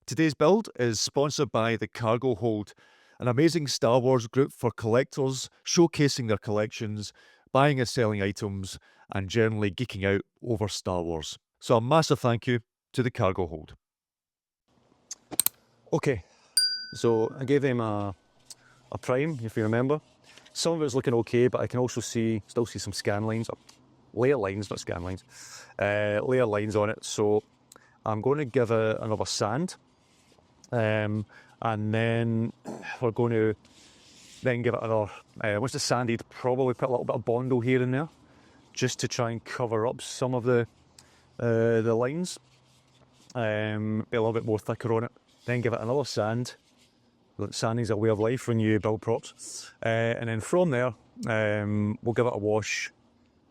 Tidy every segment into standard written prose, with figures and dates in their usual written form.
Today's build is sponsored by the Cargo Hold, an amazing Star Wars group for collectors showcasing their collections, buying and selling items, and generally geeking out over Star Wars. So a massive thank you to the Cargo Hold. Okay, so I gave them a prime, if you remember. Some of it's looking okay, but I can also still see some scan lines, layer lines, not scan lines, layer lines on it. So I'm going to give it another sand, and then we're going to then give it another, once it's sanded, probably put a little bit of Bondo here and there, just to try and cover up some of the lines, be a little bit more thicker on it. Then give it another sand. Sanding's a way of life when you build props. And then from there, we'll give it a wash.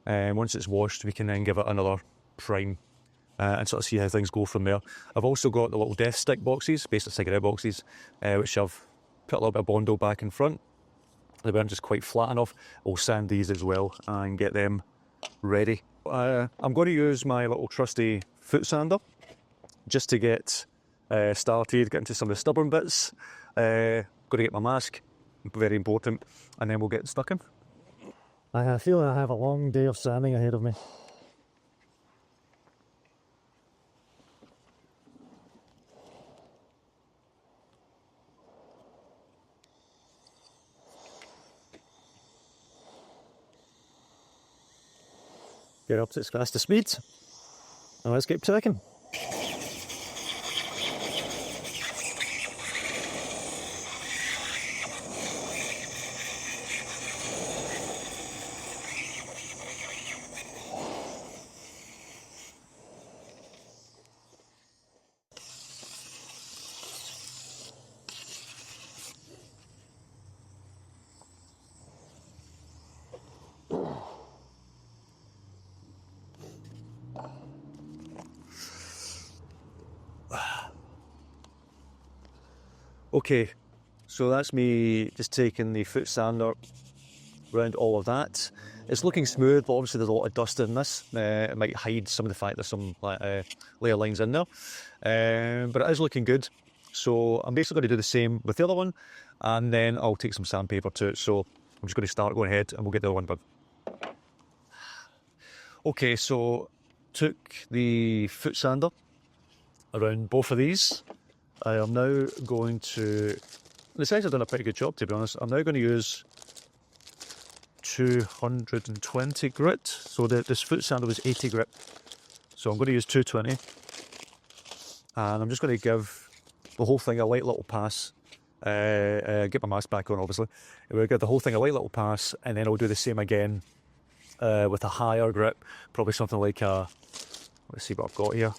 Once it's washed, we can then give it another prime and sort of see how things go from there. I've also got the little death stick boxes, basic cigarette boxes, which I've put a little bit of Bondo back in front. They weren't just quite flat enough. We'll sand these as well and get them ready. I'm going to use my little trusty foot sander just to get started, get into some of the stubborn bits. Got to get my mask, very important, and then we'll get stuck in. I feel I have a long day of sanding ahead of me. Get up to its fastest speed, and let's get tacking. Okay, so that's me just taking the foot sander around all of that. It's looking smooth, but obviously there's a lot of dust in this. It might hide some of the fact there's some layer lines in there, but it is looking good. So I'm basically going to do the same with the other one, and then I'll take some sandpaper to it. So I'm just going to start going ahead, and we'll get the other one done. Okay, so took the foot sander around both of these. I am now going to, the sides have done a pretty good job, to be honest. I'm now going to use 220 grit. So this foot sander was 80 grit. So I'm going to use 220. And I'm just going to give the whole thing a light little pass. Get my mask back on, obviously. We'll give the whole thing a light little pass, and then I'll do the same again with a higher grit. Probably something like let's see what I've got here.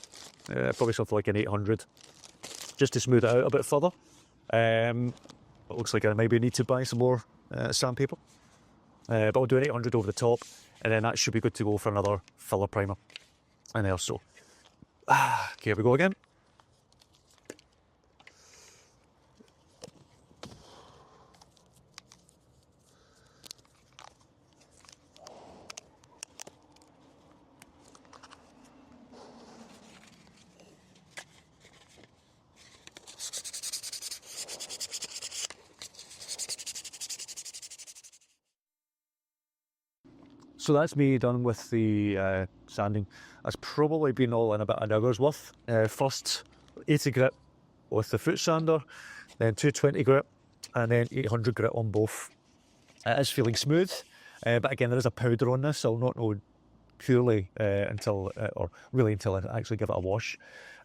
Probably something like an 800. Just to smooth it out a bit further. It looks like I maybe need to buy some more sandpaper. But I'll do an 800 over the top, and then that should be good to go for another filler primer. And there, so. Okay, here we go again. So that's me done with the sanding. That's probably been all in about an hour's worth. First 80 grit with the foot sander, then 220 grit, and then 800 grit on both. It is feeling smooth, but again there is a powder on this, so I'll not know purely until I actually give it a wash.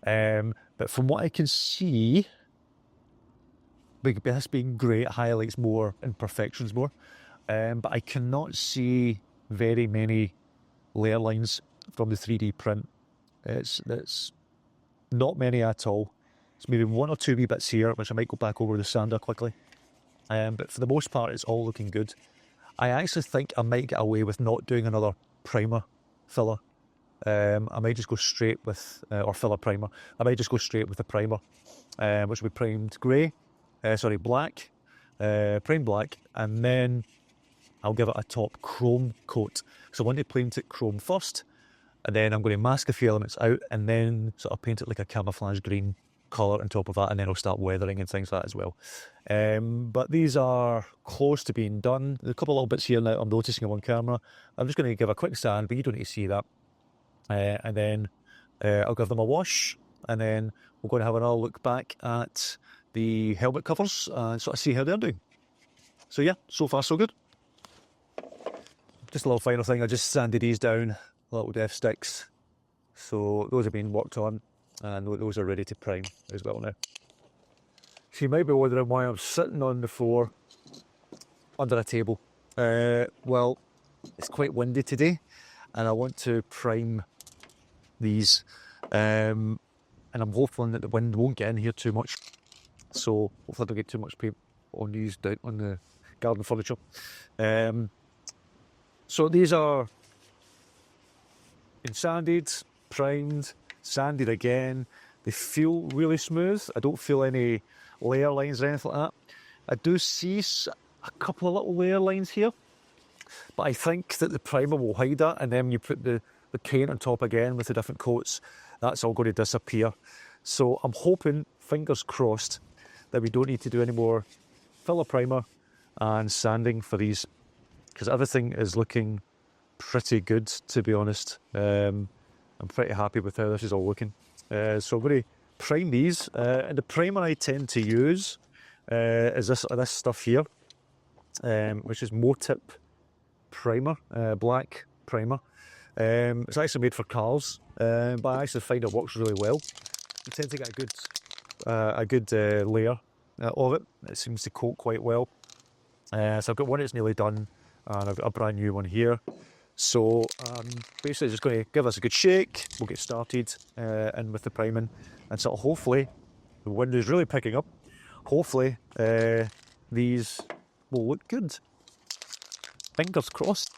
But from what I can see, this being grey, it highlights more imperfections more. But I cannot see very many layer lines from the 3D print. It's not many at all. It's maybe one or two wee bits here, which I might go back over the sander quickly. But for the most part, it's all looking good. I actually think I might get away with not doing another primer filler. I might just go straight with, or filler primer. I might just go straight with the primer, which will be primed black, primed black, and then I'll give it a top chrome coat. So I want to paint it chrome first, and then I'm going to mask a few elements out, and then sort of paint it like a camouflage green colour on top of that, and then I'll start weathering and things like that as well. But these are close to being done. There's a couple of little bits here now I'm noticing them on camera. I'm just going to give a quick sand, but you don't need to see that. And then I'll give them a wash, and then we're going to have another look back at the helmet covers and sort of see how they're doing. So yeah, so far so good. Just a little final thing, I just sanded these down, little def sticks. So those have been worked on, and those are ready to prime as well now. So you might be wondering why I'm sitting on the floor under a table. Well, it's quite windy today, and I want to prime these, and I'm hoping that the wind won't get in here too much. So hopefully I don't get too much paint on these down on the garden furniture. So these are been sanded, primed, sanded again. They feel really smooth. I don't feel any layer lines or anything like that. I do see a couple of little layer lines here, but I think that the primer will hide that, and then when you put the paint on top again with the different coats, that's all going to disappear. So I'm hoping, fingers crossed, that we don't need to do any more filler primer and sanding for these, because everything is looking pretty good, to be honest. I'm pretty happy with how this is all looking. So I'm going to prime these, and the primer I tend to use is this stuff here, which is Motip primer, black primer. It's actually made for cars, but I actually find it works really well. You tend to get a good layer of it. It seems to coat quite well. So I've got one that's nearly done, and I've got a brand new one here. So basically just going to give us a good shake. We'll get started in with the priming, and sort of hopefully, the wind is really picking up. Hopefully these will look good. Fingers crossed.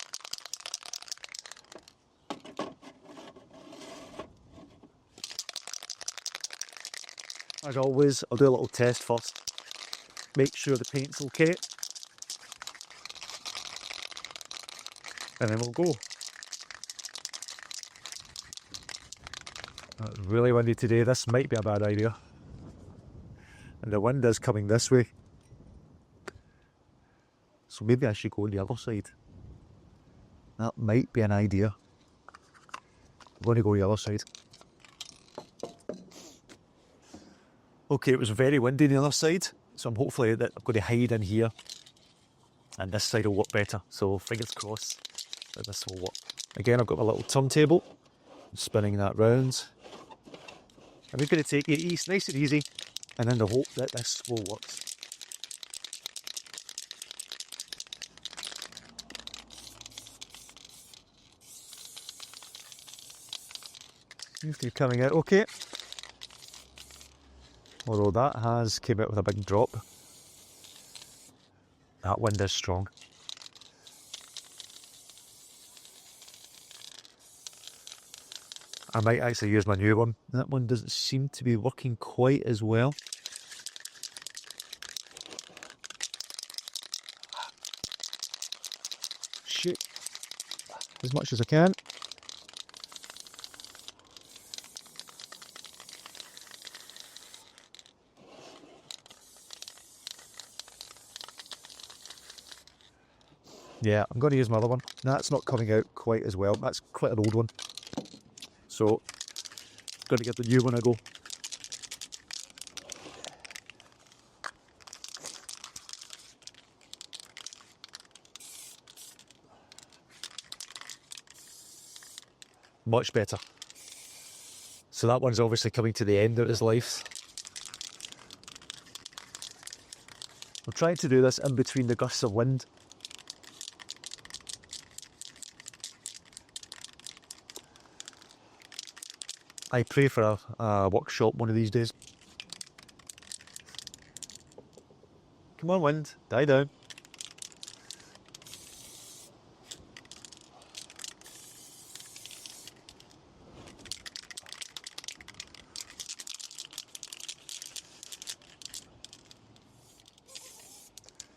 As always, I'll do a little test first. Make sure the paint's okay. And then we'll go. It's really windy today. This might be a bad idea. And the wind is coming this way. So maybe I should go on the other side. That might be an idea. I'm going to go on the other side. Okay, it was very windy on the other side, so I'm hopefully that I'm going to hide in here, and this side will work better. So fingers crossed that this will work. Again, I've got my little turntable, spinning that round. I'm just going to take it nice and easy, and in the hope that this will work. Seems to be coming out okay. Although that has came out with a big drop. That wind is strong. I might actually use my new one. That one doesn't seem to be working quite as well. Shoot. As much as I can. Yeah, I'm going to use my other one. That's not coming out quite as well. That's quite an old one. So, I'm going to give the new one a go. Much better. So that one's obviously coming to the end of its life. I'm trying to do this in between the gusts of wind. I pray for a workshop one of these days. Come on, wind, die down.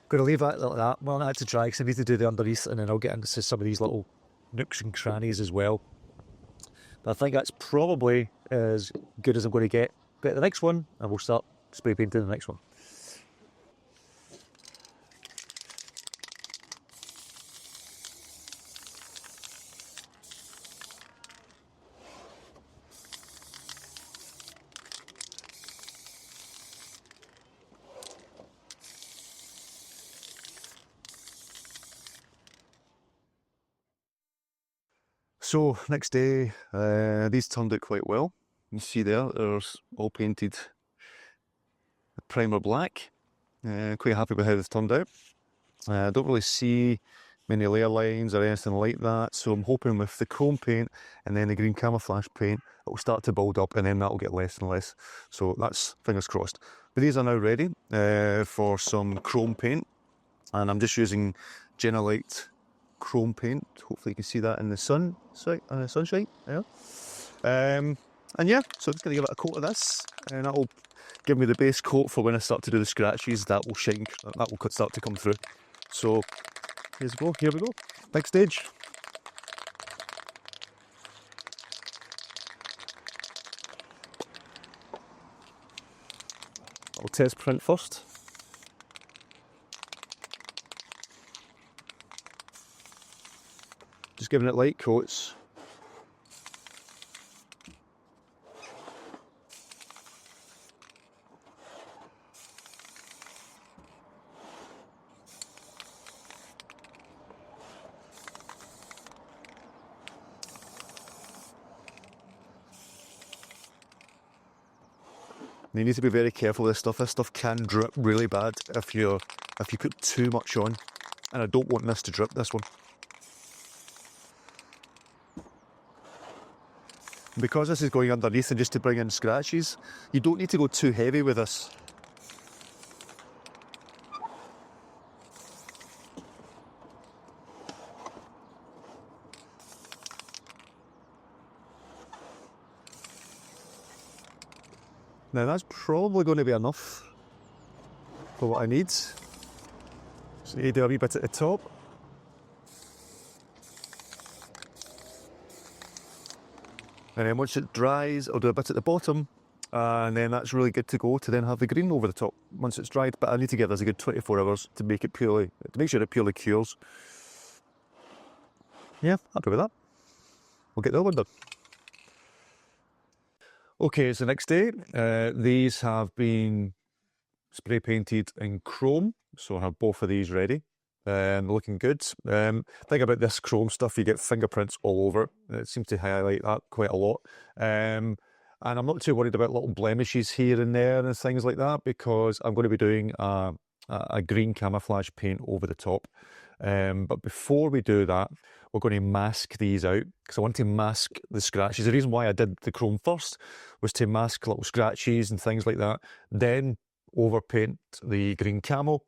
Going to leave that like that. Well, I had to dry because I need to do the underneath, and then I'll get into some of these little nooks and crannies as well. But I think that's probably as good as I'm going to get bit of the next one, and we'll start spray painting the next one. So next day, these turned out quite well. You see there, they're all painted primer black. Quite happy with how they've turned out. I don't really see many layer lines or anything like that, so I'm hoping with the chrome paint and then the green camouflage paint, it will start to build up and then that'll get less and less. So that's fingers crossed. But these are now ready for some chrome paint, and I'm just using Genelite chrome paint. Hopefully you can see that in the sunshine. Yeah. And yeah, so I'm just going to give it a coat of this, and that will give me the base coat for when I start to do the scratches. That will shine, that will start to come through. So here we go, big stage. I'll test print first. Just giving it light coats. You need to be very careful with this stuff. This stuff can drip really bad if you put too much on, and I don't want this to drip, this one. Because this is going underneath and just to bring in scratches, you don't need to go too heavy with this. Now that's probably going to be enough for what I need. So you do a wee bit at the top. And then once it dries, I'll do a bit at the bottom, and then that's really good to go to then have the green over the top once it's dried. But I need to give this a good 24 hours to make sure it purely cures. Yeah, happy with that. We'll get the other one done. Okay, it's the next day. These have been spray painted in chrome, so I have both of these ready. Looking good. Thing about this chrome stuff, you get fingerprints all over. It seems to highlight that quite a lot. And I'm not too worried about little blemishes here and there and things like that, because I'm going to be doing a green camouflage paint over the top. But before we do that, we're going to mask these out, because I want to mask the scratches. The reason why I did the chrome first was to mask little scratches and things like that, then overpaint the green camo,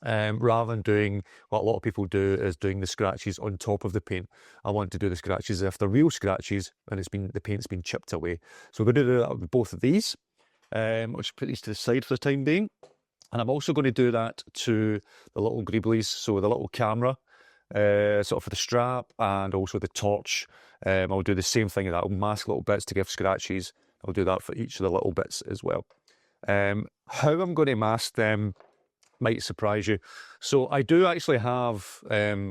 rather than doing what a lot of people do, is doing the scratches on top of the paint. I want to do the scratches if they're real scratches and the paint's been chipped away. So we're going to do that with both of these. I'll just put these to the side for the time being. And I'm also going to do that to the little greeblies, so the little camera, sort of for the strap, and also the torch. I'll do the same thing. I'll mask little bits to give scratches. I'll do that for each of the little bits as well. How I'm going to mask them might surprise you. So I do actually have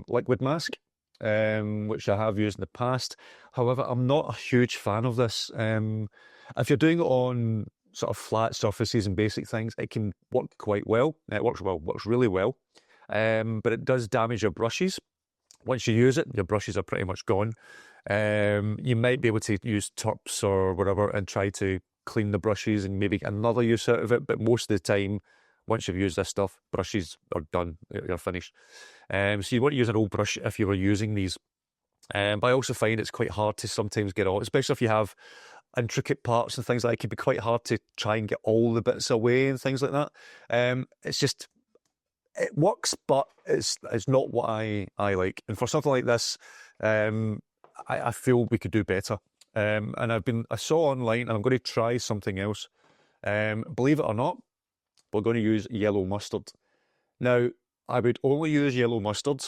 liquid mask, which I have used in the past. However, I'm not a huge fan of this. If you're doing it on sort of flat surfaces and basic things, it can work quite well. It works really well. But it does damage your brushes. Once you use it, your brushes are pretty much gone. You might be able to use turps or whatever and try to clean the brushes and maybe get another use out of it. But most of the time, once you've used this stuff, brushes are done, you're finished. So you want to use an old brush if you were using these. But I also find it's quite hard to sometimes get all, especially if you have intricate parts and things like that. It can be quite hard to try and get all the bits away and things like that. It's just, it works, but it's not what I like. And for something like this, I feel we could do better. And I saw online, and I'm going to try something else. Believe it or not, we're going to use yellow mustard. Now, I would only use yellow mustard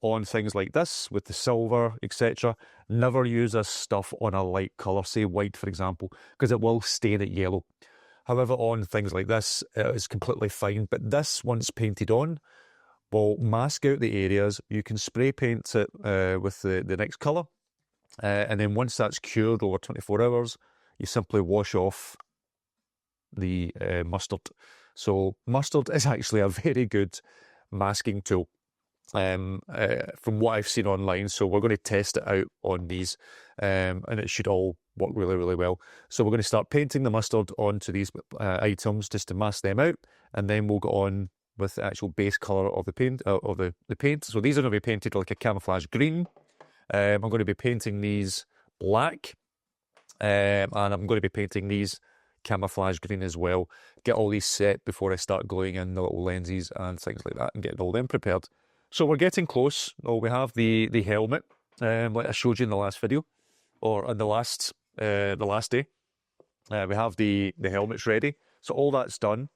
on things like this with the silver, etc. Never use this stuff on a light colour, say white for example, because it will stain it yellow. However, on things like this, it is completely fine, but this, once painted on, will mask out the areas. You can spray paint it with the next colour, and then once that's cured over 24 hours, you simply wash off the mustard. So mustard is actually a very good masking tool from what I've seen online. So we're going to test it out on these, and it should all work really, really well. So we're going to start painting the mustard onto these items just to mask them out, and then we'll go on with the actual base colour of the paint. The paint. So these are going to be painted like a camouflage green. I'm going to be painting these black, and I'm going to be painting these camouflage green as well. Get all these set before I start gluing in the little lenses and things like that, and getting all them prepared. So we're getting close. Oh, we have the helmet, like I showed you in the last video, or in the last day. We have the helmets ready, so all that's done.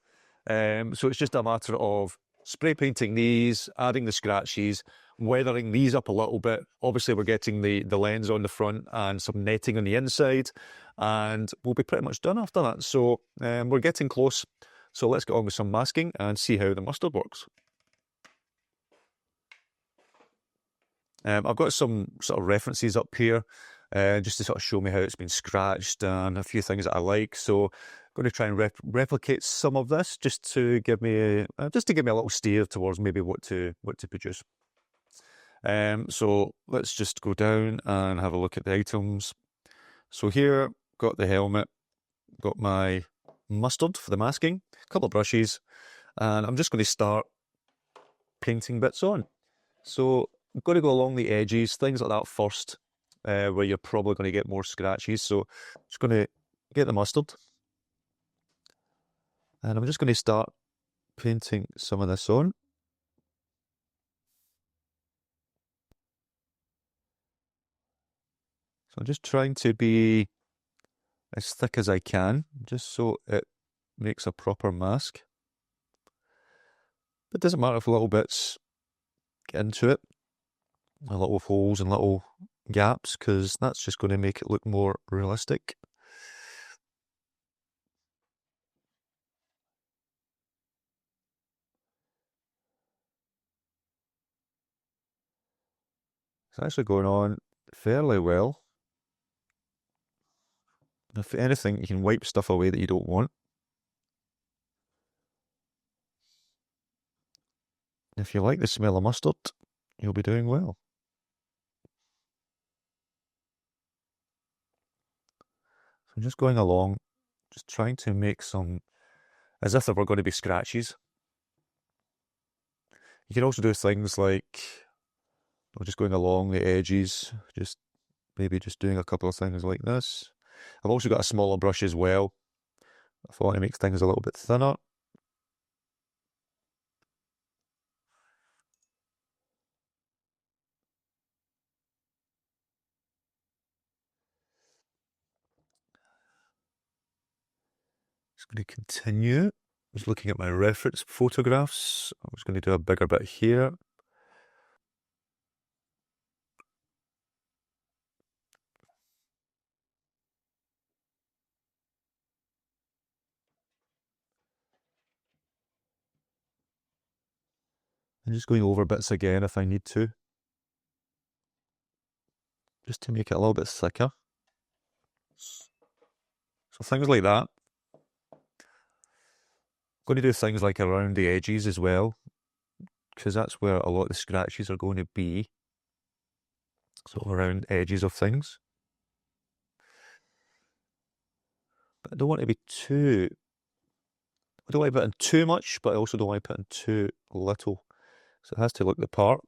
So it's just a matter of spray painting these, adding the scratches, weathering these up a little bit. Obviously, we're getting the lens on the front and some netting on the inside, and we'll be pretty much done after that. So we're getting close. So let's get on with some masking and see how the mustard works. I've got some sort of references up here just to sort of show me how it's been scratched and a few things that I like. So I'm going to try and replicate some of this just to give me a little steer towards maybe what to produce. So let's just go down and have a look at the items. So here, got the helmet, got my mustard for the masking, a couple of brushes, and I'm just going to start painting bits on. So I'm going to go along the edges, things like that first, where you're probably going to get more scratches. So just going to get the mustard, and I'm just going to start painting some of this on. So I'm just trying to be as thick as I can, just so it makes a proper mask. But it doesn't matter if little bits get into it, little holes and little gaps, because that's just going to make it look more realistic. It's actually going on fairly well. If anything, you can wipe stuff away that you don't want. If you like the smell of mustard, you'll be doing well. So I'm just going along, just trying to make some, as if there were going to be scratches. You can also do things like, just going along the edges, maybe just doing a couple of things like this. I've also got a smaller brush as well. I want to make things a little bit thinner. Just going to continue. Just looking at my reference photographs. I was going to do a bigger bit here. I'm just going over bits again if I need to, just to make it a little bit thicker. So things like that. I'm going to do things like around the edges as well, because that's where a lot of the scratches are going to be. So around edges of things. But I don't want to be too, I don't want to put in too much, but I also don't want to put in too little. So it has to look the part.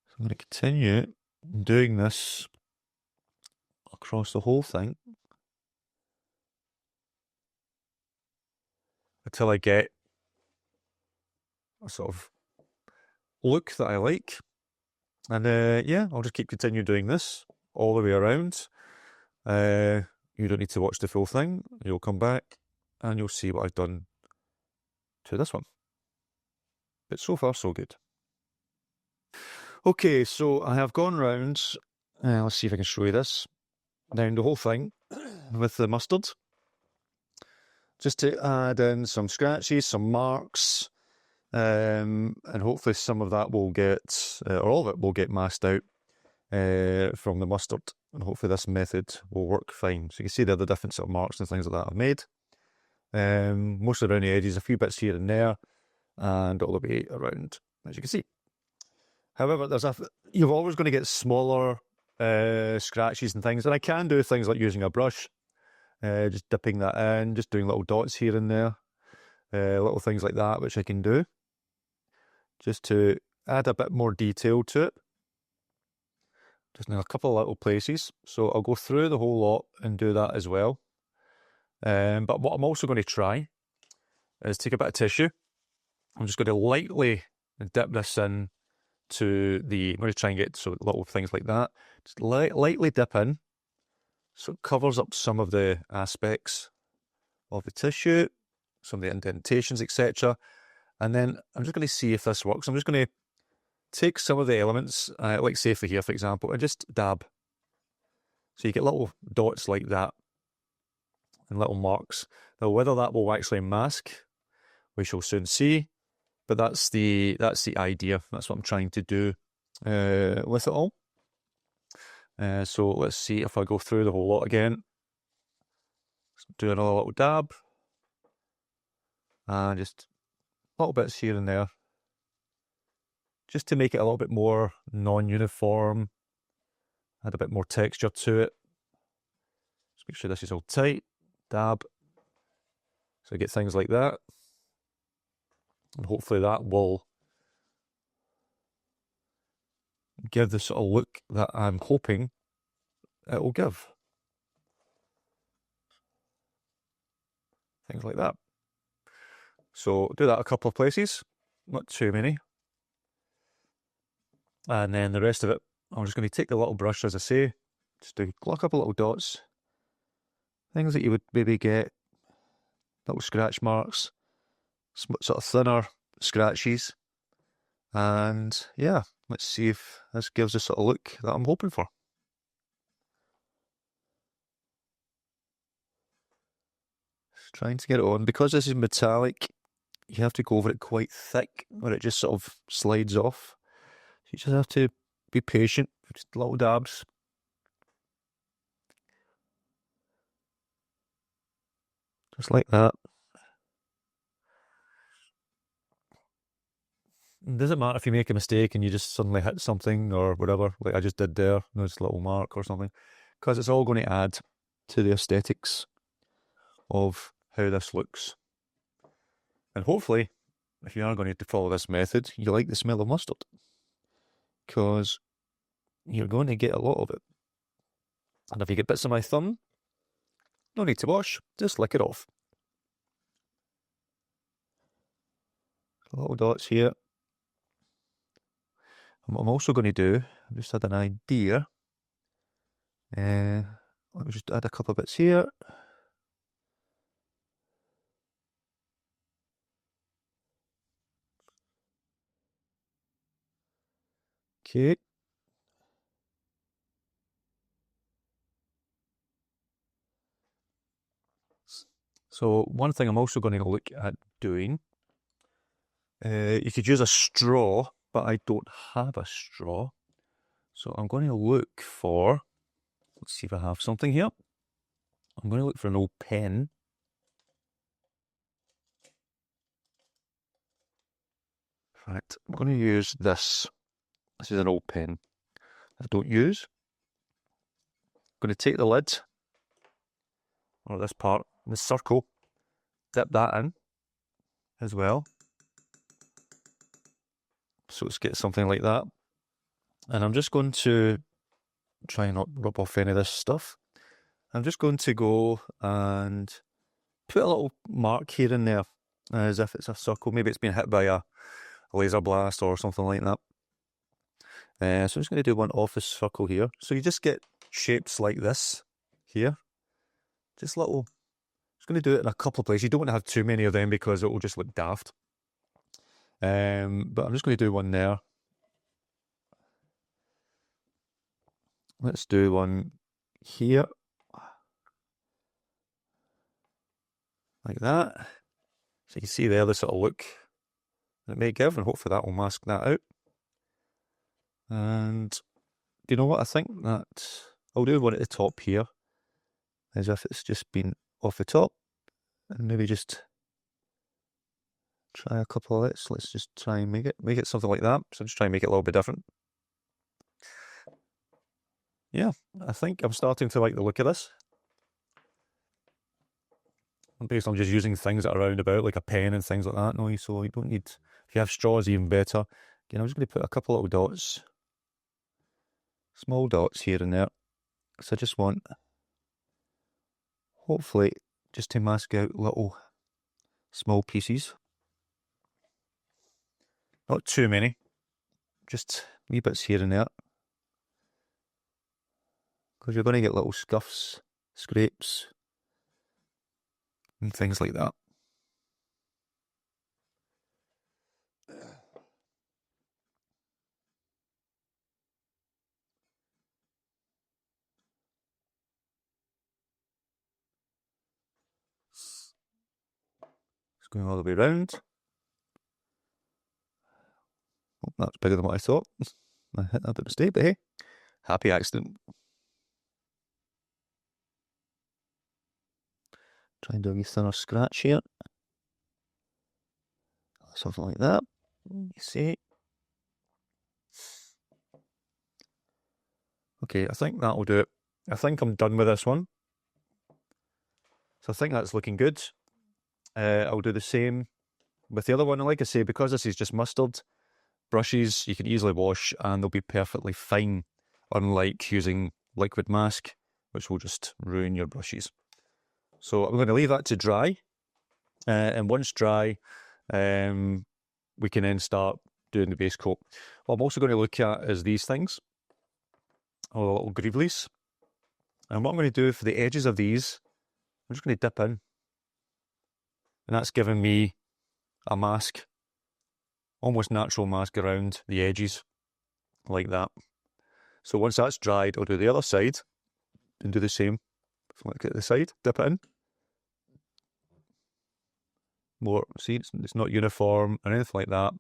So I'm going to continue doing this across the whole thing until I get a sort of look that I like. And yeah, I'll just continue doing this all the way around. You don't need to watch the full thing. You'll come back and you'll see what I've done to this one. But so far, so good. Okay, so I have gone round, let's see if I can show you this, down the whole thing with the mustard. Just to add in some scratches, some marks, and hopefully some of that will get, or all of it will get masked out from the mustard. And hopefully this method will work fine. So you can see there the different sort of marks and things like that I've made. Mostly around the edges, a few bits here and there, and all the way around, as you can see. However, you're always going to get smaller scratches and things, and I can do things like using a brush, just dipping that in, just doing little dots here and there, little things like that, which I can do, just to add a bit more detail to it. Just in a couple of little places, so I'll go through the whole lot and do that as well. But what I'm also going to try is take a bit of tissue. I'm just going to lightly dip this in to I'm going to try and get so little things like that. Just lightly dip in, so it covers up some of the aspects of the tissue, some of the indentations, etc. And then I'm just going to see if this works. I'm just going to take some of the elements, like say for here, for example, and just dab. So you get little dots like that and little marks. Now, whether that will actually mask, we shall soon see. But that's the idea. That's what I'm trying to do with it all. So let's see if I go through the whole lot again. Do another little dab. And just little bits here and there. Just to make it a little bit more non-uniform. Add a bit more texture to it. Just make sure this is all tight. Dab. So I get things like that. And hopefully that will give the sort of look that I'm hoping it will give. Things like that. So do that a couple of places, not too many. And then the rest of it, I'm just going to take the little brush, as I say, just to a couple of little dots. Things that you would maybe get, little scratch marks, sort of thinner scratches. And yeah, let's see if this gives the sort of look that I'm hoping for. Just trying to get it on. Because this is metallic, you have to go over it quite thick, or it just sort of slides off. So you just have to be patient, just little dabs. Just like that. It doesn't matter if you make a mistake and you just suddenly hit something or whatever, like I just did there, this little mark or something, because it's all going to add to the aesthetics of how this looks. And hopefully, if you are going to follow this method, you like the smell of mustard, because you're going to get a lot of it. And if you get bits of my thumb, no need to wash, just lick it off. Little dots here. And what I'm also going to do, I've just had an idea. Let me just add a couple of bits here. Okay. So one thing I'm also going to look at doing, you could use a straw, but I don't have a straw. So I'm going to look for, let's see if I have something here. I'm going to look for an old pen. In fact, I'm going to use this. This is an old pen I don't use. I'm going to take the lid, or this part, this circle, dip that in as well. So let's get something like that. And I'm just going to try and not rub off any of this stuff. I'm just going to go and put a little mark here and there, as if it's a circle. Maybe it's been hit by a laser blast or something like that. So I'm just going to do one off the circle here. So you just get shapes like this here. Just little. Just going to do it in a couple of places. You don't want to have too many of them because it will just look daft. But I'm just going to do one there. Let's do one here. Like that. So you can see there the sort of look that it may give, and hopefully that will mask that out. And do you know what? I think that I'll do one at the top here, as if it's just been off the top, and maybe just try a couple of it. So let's just try and make it something like that. So just try and make it a little bit different. Yeah, I think I'm starting to like the look of this. And based on just using things that are around about, like a pen and things like that. No, so you don't need, if you have straws, even better. Again, I'm just going to put a couple of little dots, small dots here and there. So I just want, hopefully, just to mask out little small pieces. Not too many, just wee bits here and there. Because you're going to get little scuffs, scrapes, and things like that. It's going all the way around. Oh, that's bigger than what I thought. I hit that by mistake, but hey, happy accident. Try and do a wee thinner scratch here. Something like that. You see. Okay, I think that'll do it. I think I'm done with this one. So I think that's looking good. I'll do the same with the other one. And like I say, because this is just mustard, brushes you can easily wash and they'll be perfectly fine, unlike using liquid mask, which will just ruin your brushes. So I'm going to leave that to dry. And once dry, we can then start doing the base coat. What I'm also going to look at is these things, or the little greeblies. And what I'm going to do for the edges of these, I'm just going to dip in. And that's giving me a mask, almost natural mask around the edges, like that. So once that's dried, I'll do the other side and do the same. Look at the side, dip it in. More, see, it's not uniform or anything like that.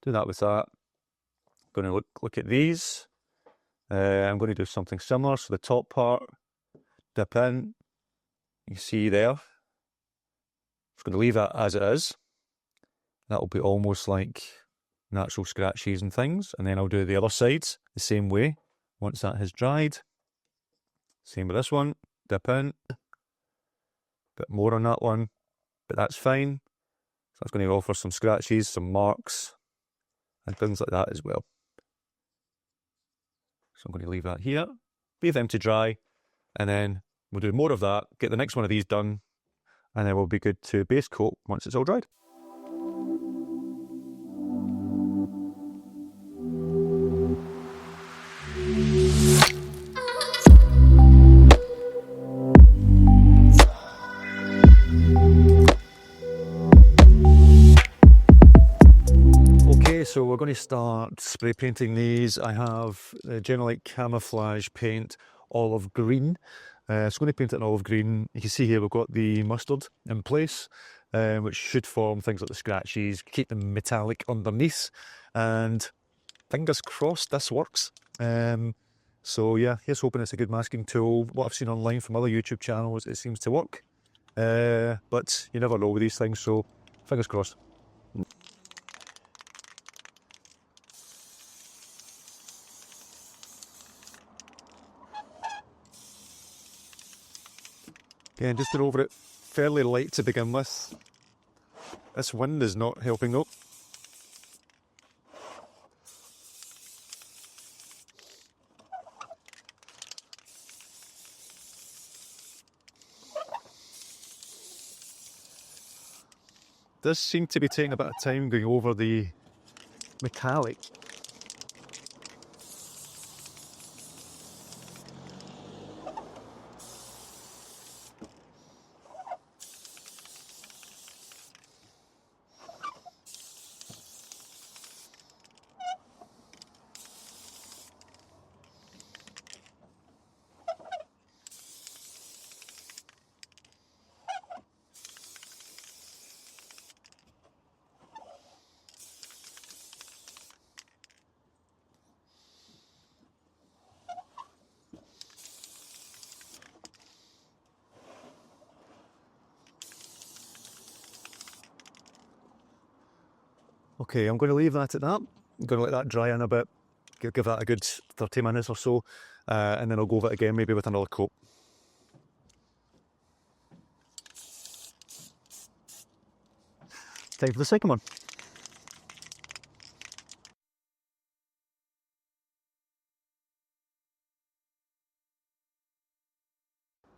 Do that with that. I'm going to look at these. I'm going to do something similar. So the top part, dip in. You see there. I'm just going to leave that as it is. That'll be almost like natural scratches and things. And then I'll do the other sides the same way. Once that has dried. Same with this one. Dip in. Bit more on that one. But that's fine. So that's going to offer some scratches, some marks, and things like that as well. So I'm going to leave that here, leave them to dry, and then we'll do more of that, get the next one of these done, and then we'll be good to base coat once it's all dried. So we're going to start spray painting these. I have general like camouflage paint, olive green. So I'm going to paint it in olive green. You can see here we've got the mustard in place, which should form things like the scratches, keep them metallic underneath, and fingers crossed this works. So yeah, here's hoping it's a good masking tool. What I've seen online from other YouTube channels, it seems to work. But you never know with these things, so fingers crossed. Yeah, just going over it fairly light to begin with. This wind is not helping though. Does seem to be taking a bit of time going over the metallic. Okay, I'm going to leave that at that. I'm going to let that dry in a bit, give that a good 30 minutes or so, and then I'll go over it again, maybe with another coat. Time for the second one.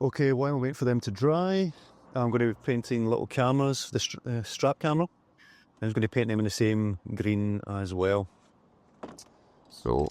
Okay, while I'm waiting for them to dry, I'm going to be painting little cameras, the strap camera. I'm just going to paint them in the same green as well. So,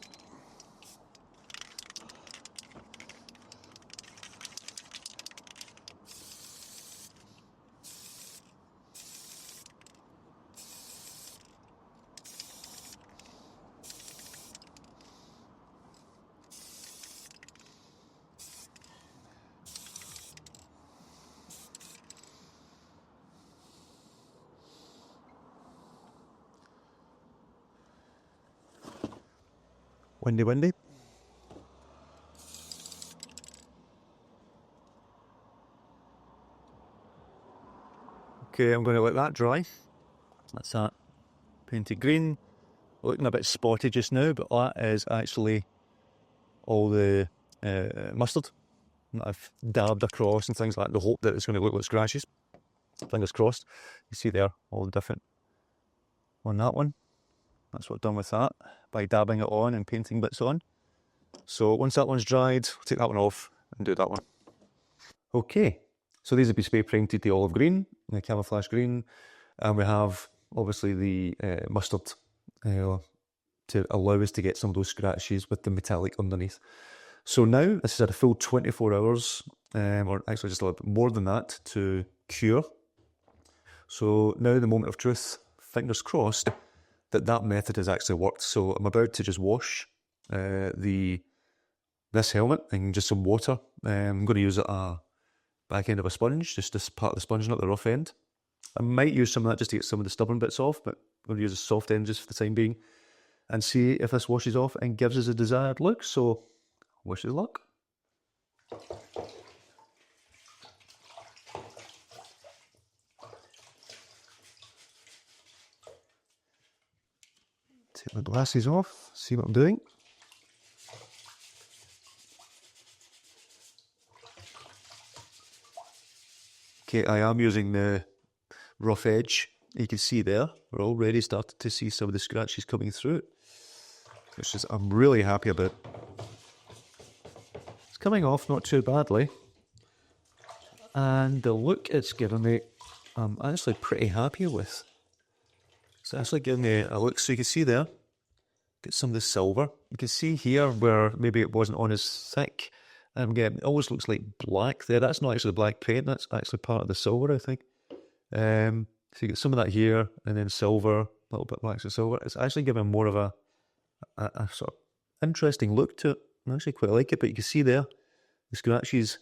windy, windy. Okay, I'm going to let that dry. That's that painted green. Looking a bit spotty just now, but that is actually all the mustard that I've dabbed across and things like that. The hope that it's going to look like scratches. Fingers crossed. You see there, all the different on that one. That's what I've done with that, by dabbing it on and painting bits on. So once that one's dried, I'll take that one off and do that one. Okay, so these have been spray painted the olive green, the camouflage green, and we have obviously the mustard to allow us to get some of those scratches with the metallic underneath. So now this has had a full 24 hours, or actually just a little bit more than that, to cure. So now the moment of truth, fingers crossed, that method has actually worked. So I'm about to just wash this helmet in just some water. I'm going to use a back end of a sponge, just this part of the sponge, not the rough end. I might use some of that just to get some of the stubborn bits off, but I'm going to use a soft end just for the time being and see if this washes off and gives us a desired look. So wish us luck. Take my glasses off, see what I'm doing. Okay, I am using the rough edge. You can see there, we're already starting to see some of the scratches coming through, which is I'm really happy about. It's coming off not too badly, and the look it's given me, I'm actually pretty happy with. It's actually giving me a look, so you can see there, get some of the silver. You can see here where maybe it wasn't on as thick. It always looks like black there. That's not actually black paint, that's actually part of the silver, I think. So you get some of that here, and then silver, a little bit black to silver. It's actually giving more of a sort of interesting look to it. I actually quite like it, but you can see there, the scratches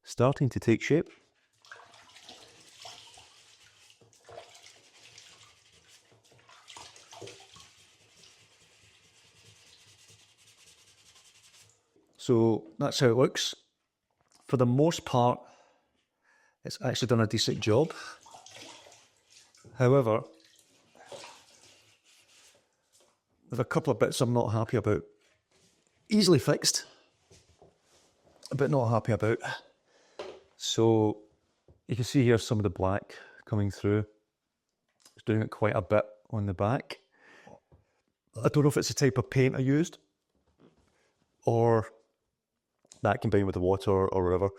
starting to take shape. So that's how it looks. For the most part, it's actually done a decent job. However, there's a couple of bits I'm not happy about. Easily fixed, but not happy about. So you can see here some of the black coming through. It's doing it quite a bit on the back. I don't know if it's the type of paint I used, or that combined with the water or whatever.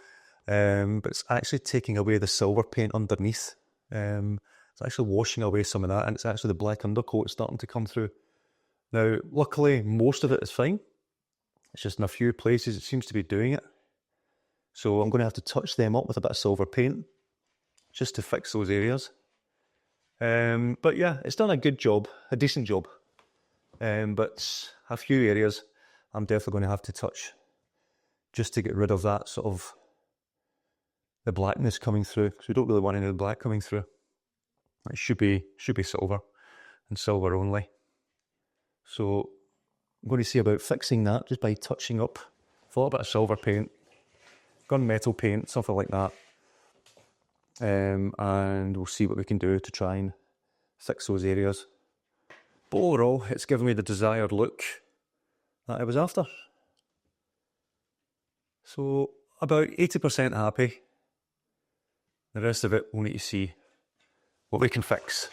But it's actually taking away the silver paint underneath. It's actually washing away some of that, and it's actually the black undercoat starting to come through. Now, luckily, most of it is fine. It's just in a few places it seems to be doing it. So I'm going to have to touch them up with a bit of silver paint just to fix those areas. But yeah, it's done a good job, a decent job. But a few areas I'm definitely going to have to touch just to get rid of that sort of the blackness coming through, because we don't really want any of the black coming through. It should be silver, and silver only. So I'm going to see about fixing that just by touching up a little bit of silver paint, gunmetal paint, something like that. And we'll see what we can do to try and fix those areas. But overall, it's given me the desired look that I was after. So about 80% happy. The rest of it, we'll need to see what we can fix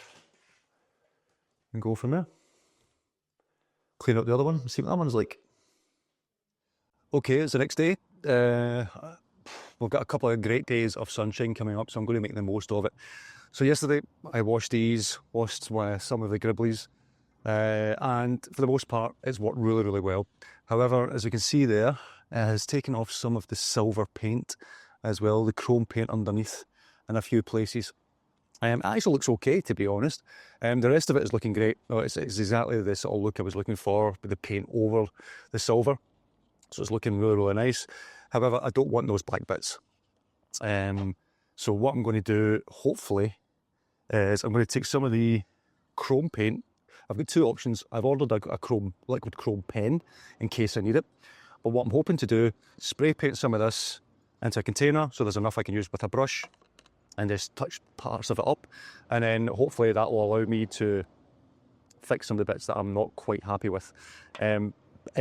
and go from there. Clean up the other one, see what that one's like. Okay, it's the next day. We've got a couple of great days of sunshine coming up, so I'm going to make the most of it. So yesterday, I washed these, washed some of the gribblies, and for the most part, it's worked really, really well. However, as you can see there, it has taken off some of the silver paint as well, the chrome paint underneath in a few places. It actually looks okay, to be honest. The rest of it is looking great. Oh, it's exactly the sort of look I was looking for, with the paint over the silver. So it's looking really, really nice. However, I don't want those black bits. So what I'm going to do, hopefully, is I'm going to take some of the chrome paint. I've got two options. I've ordered a liquid chrome pen in case I need it. But what I'm hoping to do, spray paint some of this into a container so there's enough I can use with a brush and just touch parts of it up. And then hopefully that will allow me to fix some of the bits that I'm not quite happy with. In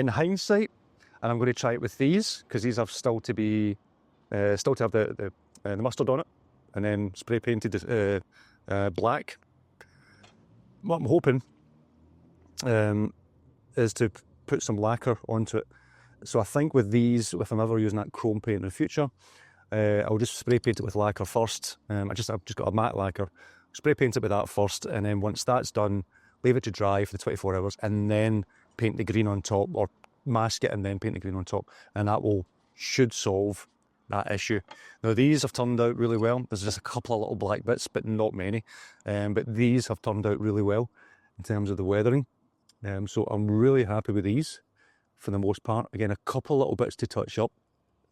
hindsight, and I'm going to try it with these, because these have still to have the mustard on it, and then spray painted black. What I'm hoping is to put some lacquer onto it. So I think with these, if I'm ever using that chrome paint in the future, I'll just spray paint it with lacquer first. I've just got a matte lacquer. Spray paint it with that first, and then once that's done, leave it to dry for the 24 hours, and then paint the green on top, or mask it and then paint the green on top, and that should solve that issue. Now these have turned out really well. There's just a couple of little black bits, but not many. But these have turned out really well in terms of the weathering. So I'm really happy with these for the most part. Again, a couple little bits to touch up,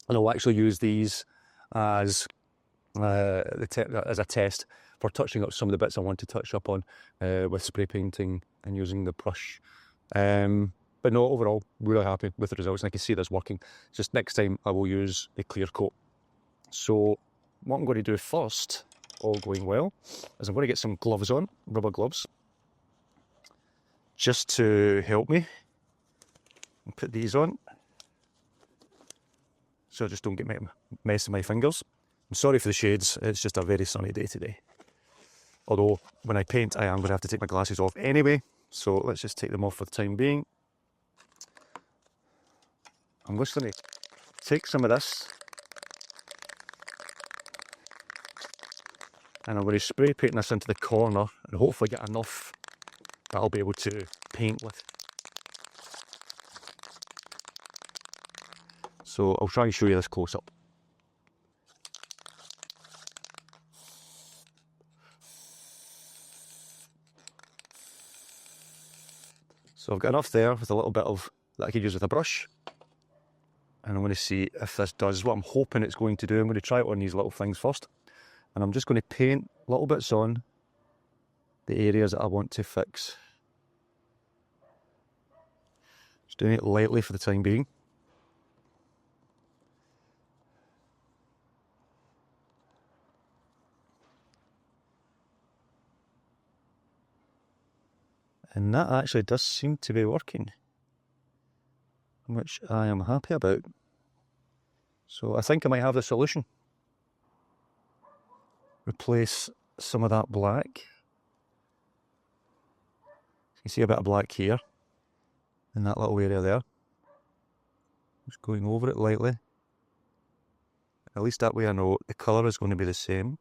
and I'll actually use these as a test for touching up some of the bits I want to touch up on with spray painting and using the brush. But no, overall, really happy with the results, and I can see this working. It's just next time I will use the clear coat. So what I'm going to do first, all going well, is I'm going to get some gloves on, rubber gloves, just to help me. I'll put these on, so I just don't get messing my fingers. I'm sorry for the shades, it's just a very sunny day today. Although, when I paint, I am going to have to take my glasses off anyway, so let's just take them off for the time being. I'm just going to take some of this, and I'm going to spray paint this into the corner and hopefully get enough that I'll be able to paint with. So I'll try and show you this close up. So I've got enough there with a little bit of that I could use with a brush. And I'm going to see if this does what I'm hoping it's going to do. I'm going to try it on these little things first. And I'm just going to paint little bits on the areas that I want to fix. Just doing it lightly for the time being. And that actually does seem to be working, which I am happy about. So I think I might have the solution. Replace some of that black. You can see a bit of black here, in that little area there. Just going over it lightly. At least that way I know the colour is going to be the same.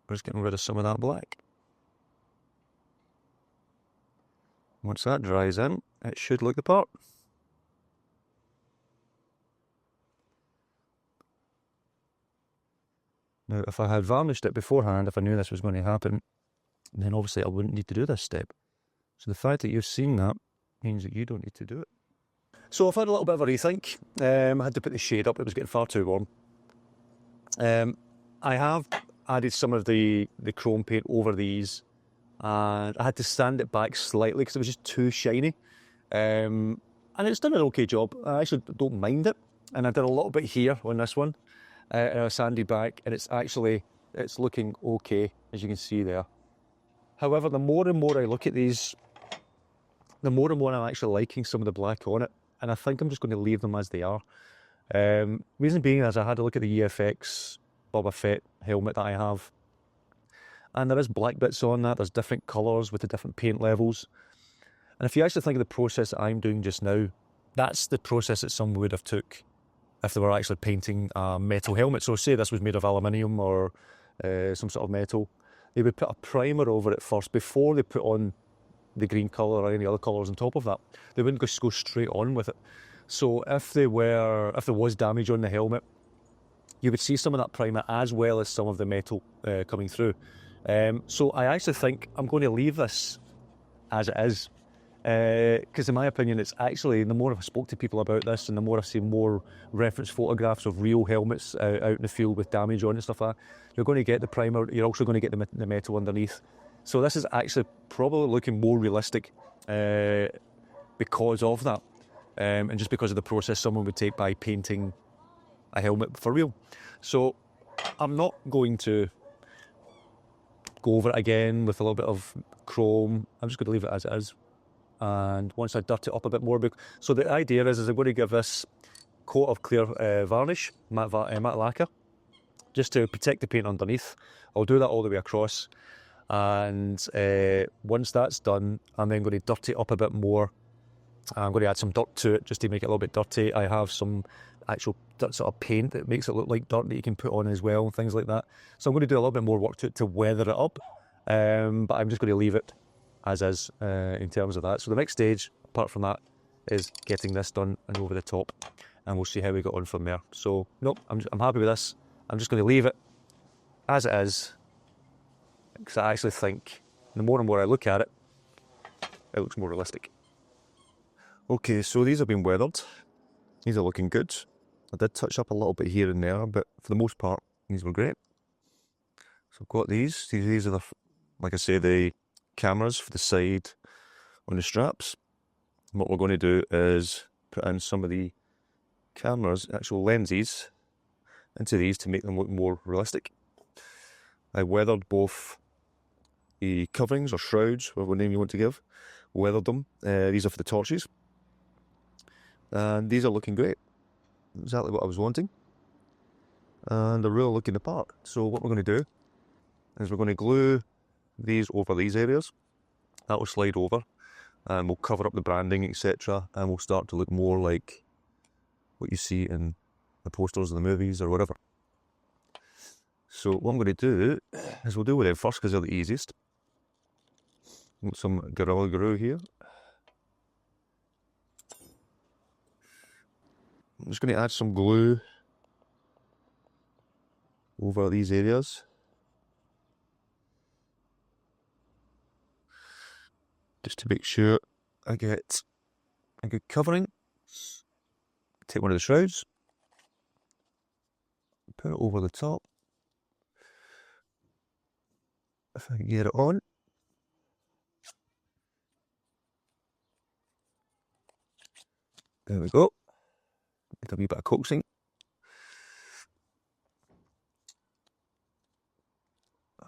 We're just getting rid of some of that black. Once that dries in, it should look the part. Now, if I had varnished it beforehand, if I knew this was going to happen, then obviously I wouldn't need to do this step. So the fact that you've seen that means that you don't need to do it. So I've had a little bit of a rethink. I had to put the shade up, it was getting far too warm. I have added some of the chrome paint over these, and I had to sand it back slightly because it was just too shiny. And it's done an okay job. I actually don't mind it. And I did a little bit here on this one. And I sanded back, and it's actually it's looking okay, as you can see there. However, the more and more I look at these, the more and more I'm actually liking some of the black on it, and I think I'm just going to leave them as they are. Reason being is I had a look at the EFX Boba Fett helmet that I have, and there is black bits on that. There's different colours with the different paint levels. And if you actually think of the process that I'm doing just now, that's the process that someone would have took if they were actually painting a metal helmet. So say this was made of aluminium or some sort of metal. They would put a primer over it first before they put on the green colour or any other colours on top of that. They wouldn't just go straight on with it. So if there was damage on the helmet, you would see some of that primer as well as some of the metal coming through. So I actually think I'm going to leave this as it is. Because in my opinion, it's actually, the more I've spoke to people about this and the more I've seen more reference photographs of real helmets out in the field with damage on and stuff like that, you're going to get the primer, you're also going to get the metal underneath. So this is actually probably looking more realistic because of that, and just because of the process someone would take by painting a helmet for real. So I'm not going to go over it again with a little bit of chrome. I'm just going to leave it as it is. And once I dirt it up a bit more, so the idea is I'm going to give this coat of clear varnish, matte lacquer, just to protect the paint underneath. I'll do that all the way across, and once that's done, I'm then going to dirt it up a bit more. I'm going to add some dirt to it just to make it a little bit dirty. I have some actual sort of paint that makes it look like dirt that you can put on as well, and things like that. So I'm going to do a little bit more work to it to weather it up, but I'm just going to leave it as is in terms of that. So the next stage, apart from that, is getting this done and over the top, and we'll see how we get on from there. So nope, I'm happy with this. I'm just going to leave it as it is, because I actually think the more and more I look at it, it looks more realistic. Okay, so these have been weathered. These are looking good. I did touch up a little bit here and there, but for the most part, these were great. So I've got these. These are the, like I say, the cameras for the side on the straps. And what we're going to do is put in some of the cameras, actual lenses, into these to make them look more realistic. I weathered both the coverings or shrouds, whatever name you want to give. Weathered them. These are for the torches. And these are looking great. Exactly what I was wanting. And they're really looking the part. So what we're going to do is we're going to glue these over these areas. That will slide over and we'll cover up the branding, etc. And we'll start to look more like what you see in the posters of the movies or whatever. So what I'm going to do is we'll deal with them first because they're the easiest. Got some Gorilla Glue here. I'm just going to add some glue over these areas. Just to make sure I get a good covering. Take one of the shrouds, put it over the top. If I can get it on. There we go. Get a wee bit of coaxing.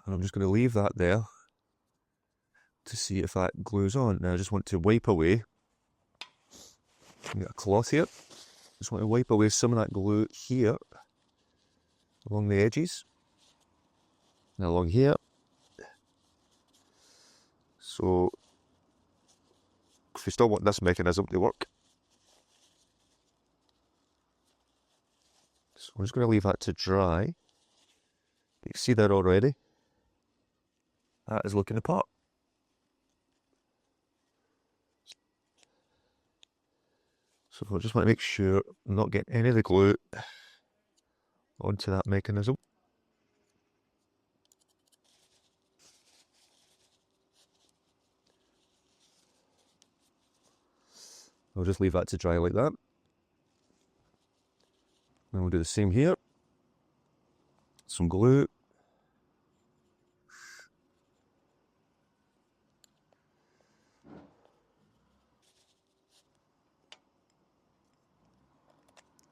And I'm just going to leave that there to see if that glues on. Now I just want to wipe away. Get a cloth here. Just want to wipe away some of that glue here along the edges. And along here. So if you still want this mechanism to work. So I'm just going to leave that to dry. You can see that already. That is looking the part. So I just want to make sure I'm not getting any of the glue onto that mechanism. I'll just leave that to dry like that. And we'll do the same here. Some glue.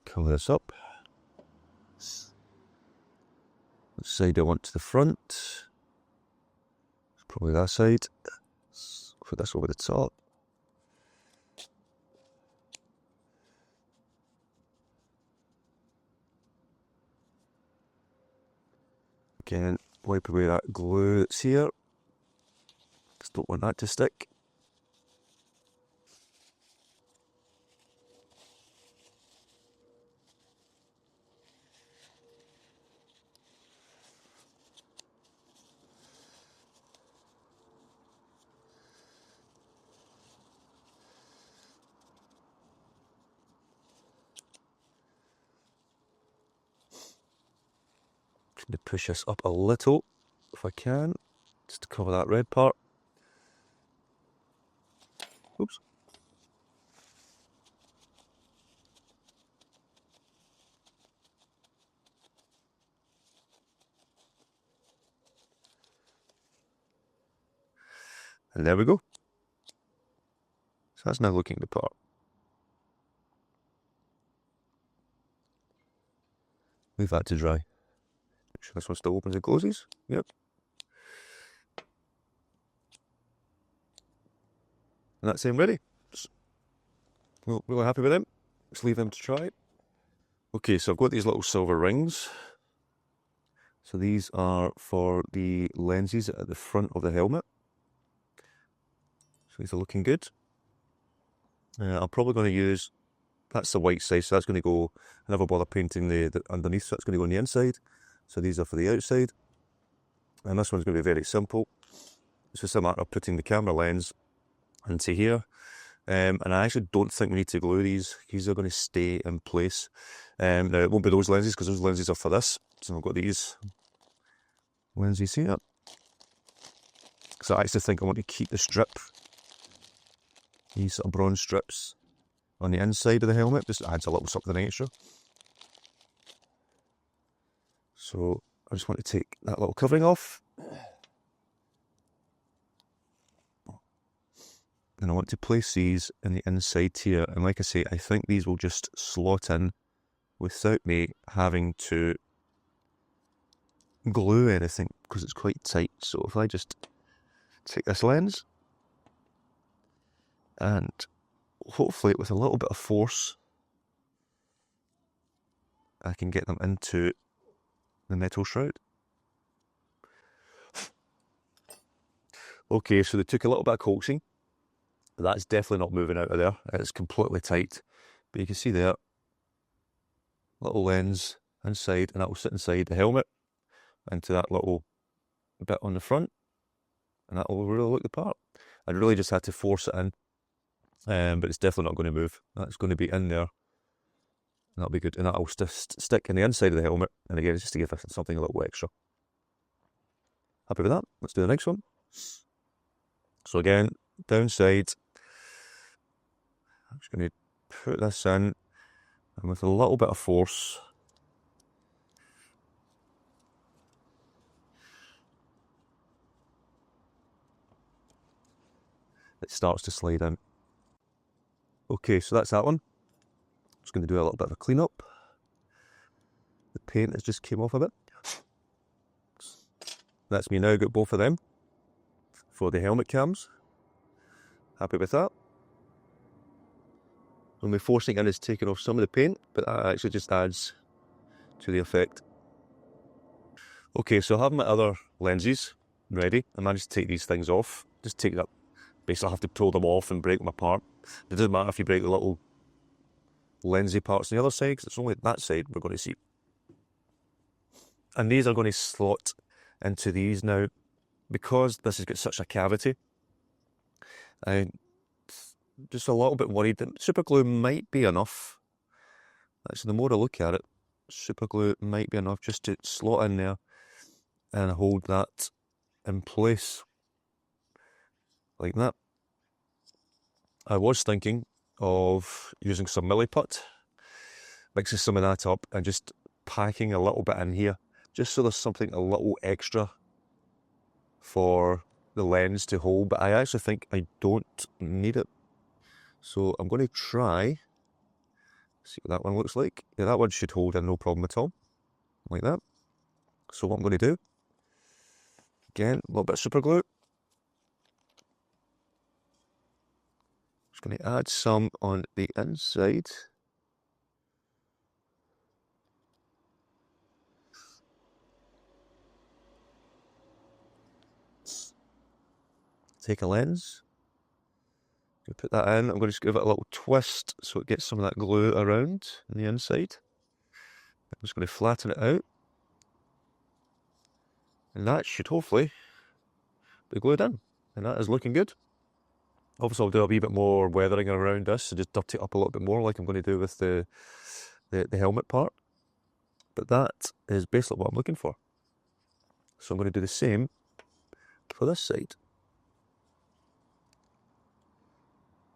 Cover this up. Let's side I want to the front. Probably that side. Let's put this over the top. Again, wipe away that glue that's here. Just don't want that to stick. Trying to push this up a little, if I can, just to cover that red part. Oops. And there we go. So that's now looking the part. Leave that to dry. Make sure this one still opens and closes. Yep. And that's him ready. Well, really happy with them. Let's leave them to try. Okay, so I've got these little silver rings. So these are for the lenses at the front of the helmet. So these are looking good. I'm probably going to use, that's the white side, so that's going to go, I never bother painting the underneath, so that's going to go on the inside. So these are for the outside. And this one's going to be very simple. It's just a matter of putting the camera lens into here. And I actually don't think we need to glue these. These are going to stay in place. Now, it won't be those lenses, because those lenses are for this. So I've got these lenses here. So I actually think I want to keep the strip, these sort of bronze strips, on the inside of the helmet. Just adds a little something extra. So I just want to take that little covering off. And I want to place these in the inside here. And like I say, I think these will just slot in without me having to glue anything, because it's quite tight. So if I just take this lens and hopefully with a little bit of force, I can get them into the metal shroud. Okay, so they took a little bit of coaxing. That's definitely not moving out of there. It's completely tight. But you can see there, little lens inside, and that will sit inside the helmet into that little bit on the front, and that will really look the part. I really just had to force it in, but it's definitely not going to move. That's going to be in there, and that'll be good. And that'll stick in the inside of the helmet, and again, just to give us something a little extra. Happy with that? Let's do the next one. So again, downside, I'm just going to put this in, and with a little bit of force, it starts to slide in. Okay, so that's that one. Just going to do a little bit of a clean up. The paint has just came off a bit. That's me now, got both of them for the helmet cams. Happy with that. Only forcing in is taking off some of the paint, but that actually just adds to the effect. Okay, so I have my other lenses ready. I managed to take these things off. Just take that. Basically, I have to pull them off and break them apart. It doesn't matter if you break the little lensy parts on the other side, because it's only that side we're going to see. And these are going to slot into these now. Because this has got such a cavity, I'm just a little bit worried that super glue might be enough. Actually, the more I look at it, super glue might be enough just to slot in there and hold that in place like that. I was thinking of using some milliput, mixing some of that up and just packing a little bit in here, just so there's something a little extra for the lens to hold, but I actually think I don't need it. So I'm going to try, see what that one looks like. Yeah, that one should hold in no problem at all, like that. So what I'm going to do, again, a little bit of super glue. Just going to add some on the inside. Take a lens. Put that in. I'm going to just give it a little twist so it gets some of that glue around on the inside. I'm just going to flatten it out. And that should hopefully be glued in. And that is looking good. Obviously I'll do a wee bit more weathering around this, so just dirty it up a little bit more like I'm going to do with the helmet part. But that is basically what I'm looking for. So I'm going to do the same for this side.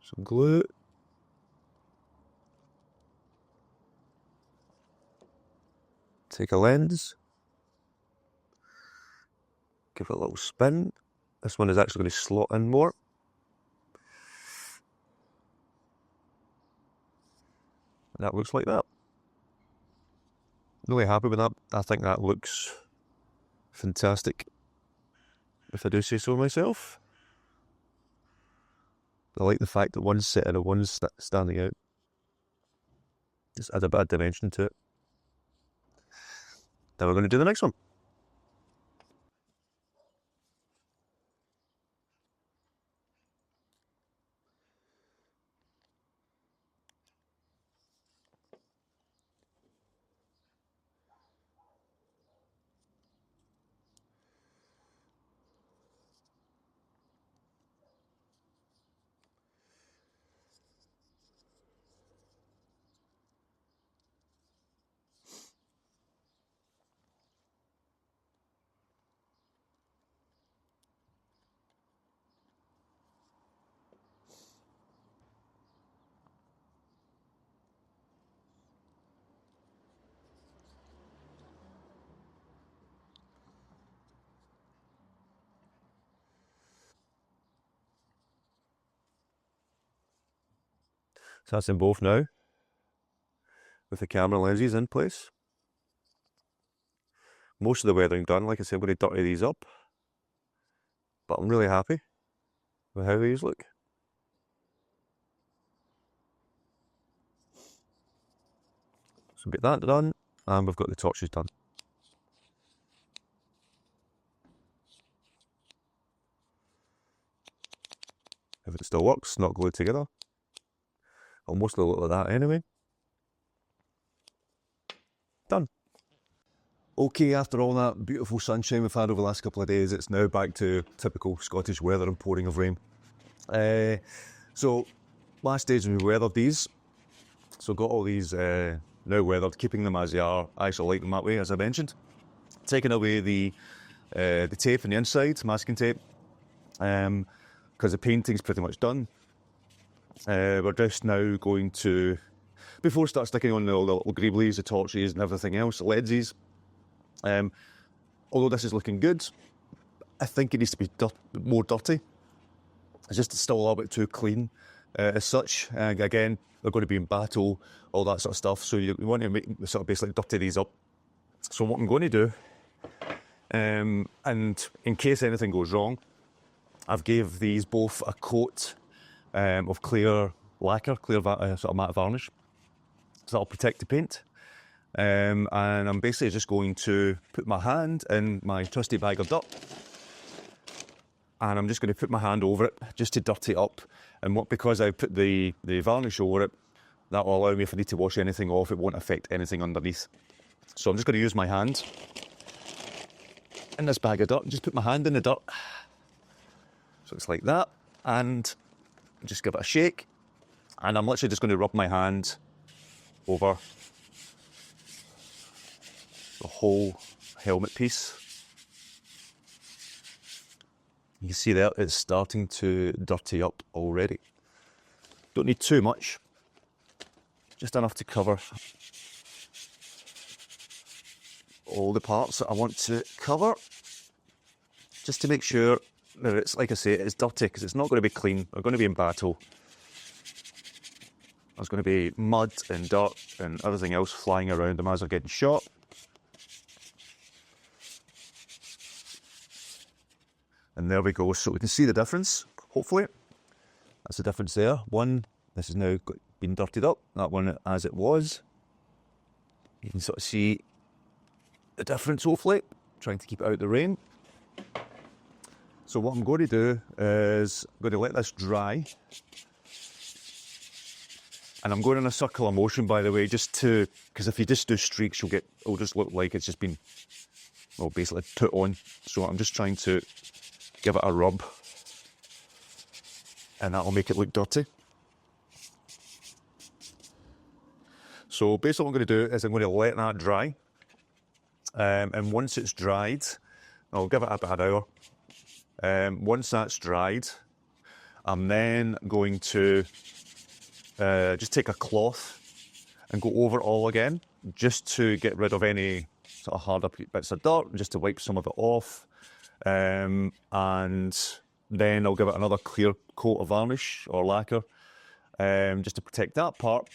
Some glue. Take a lens. Give it a little spin. This one is actually going to slot in more. And that looks like that. Really happy with that. I think that looks fantastic, if I do say so myself. I like the fact that one's sitting and one's standing out. Just add a bit of dimension to it. Then we're going to do the next one. So that's in both now, with the camera lenses in place. Most of the weathering done. Like I said, I'm going to dirty these up, but I'm really happy with how these look. So get that done, and we've got the torches done. If it still works, not glued together. I'll mostly look like that anyway. Done. Okay, after all that beautiful sunshine we've had over the last couple of days, it's now back to typical Scottish weather and pouring of rain. So, last days we weathered these. So got all these now weathered, keeping them as they are. I actually like them that way, as I mentioned. Taking away the tape on the inside, masking tape, because the painting's pretty much done. We're just now going to, before we start sticking on the little greeblies, the torches and everything else, the lenses, although this is looking good, I think it needs to be more dirty. It's just still a little bit too clean as such. Again, they're going to be in battle, all that sort of stuff, so you want to make sort of basically dirty these up. So what I'm going to do, and in case anything goes wrong, I've gave these both a coat of clear lacquer, sort of matte varnish, so that'll protect the paint. And I'm basically just going to put my hand in my trusty bag of dirt, and I'm just going to put my hand over it just to dirty it up. And because I put the varnish over it, that will allow me, if I need to wash anything off, it won't affect anything underneath. So I'm just going to use my hand in this bag of dirt and just put my hand in the dirt. So it's like that, and just give it a shake, and I'm literally just going to rub my hand over the whole helmet piece. You can see there it's starting to dirty up already. Don't need too much, just enough to cover all the parts that I want to cover, just to make sure that it's, like I say, it's dirty, because it's not going to be clean. We're going to be in battle. There's going to be mud and dirt and everything else flying around them as they're getting shot. And there we go. So we can see the difference, hopefully. That's the difference there. One, this is now been dirtied up. That one as it was. You can sort of see the difference, hopefully. Trying to keep it out of the rain. So what I'm going to do is I'm going to let this dry. And I'm going in a circular motion, by the way, just to, because if you just do streaks, it'll just look like it's just been, well, basically put on. So I'm just trying to give it a rub, and that'll make it look dirty. So basically what I'm going to do is I'm going to let that dry. And once it's dried, I'll give it about an hour. Once that's dried, I'm then going to just take a cloth and go over it all again, just to get rid of any sort of harder bits of dirt, just to wipe some of it off. And then I'll give it another clear coat of varnish or lacquer, just to protect that part.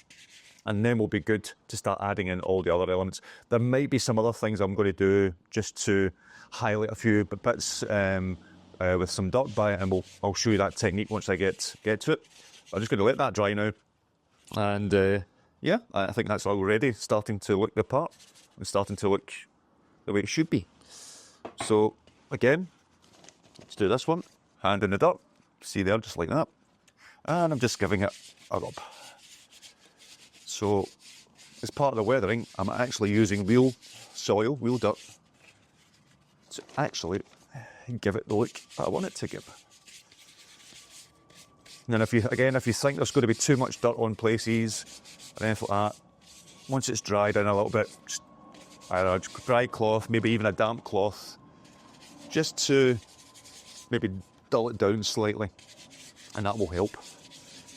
And then we'll be good to start adding in all the other elements. There might be some other things I'm going to do just to highlight a few bits with some dirt by it, and I'll show you that technique once I get to it. I'm just going to let that dry now. And yeah, I think that's already starting to look the part and starting to look the way it should be. So again, let's do this one. Hand in the dirt. See there, just like that. And I'm just giving it a rub. So as part of the weathering, I'm actually using real soil, real dirt, to actually give it the look that I want it to give. And then if you think there's going to be too much dirt on places or anything like that, once it's dried in a little bit, just either a dry cloth, maybe even a damp cloth, just to maybe dull it down slightly, and that will help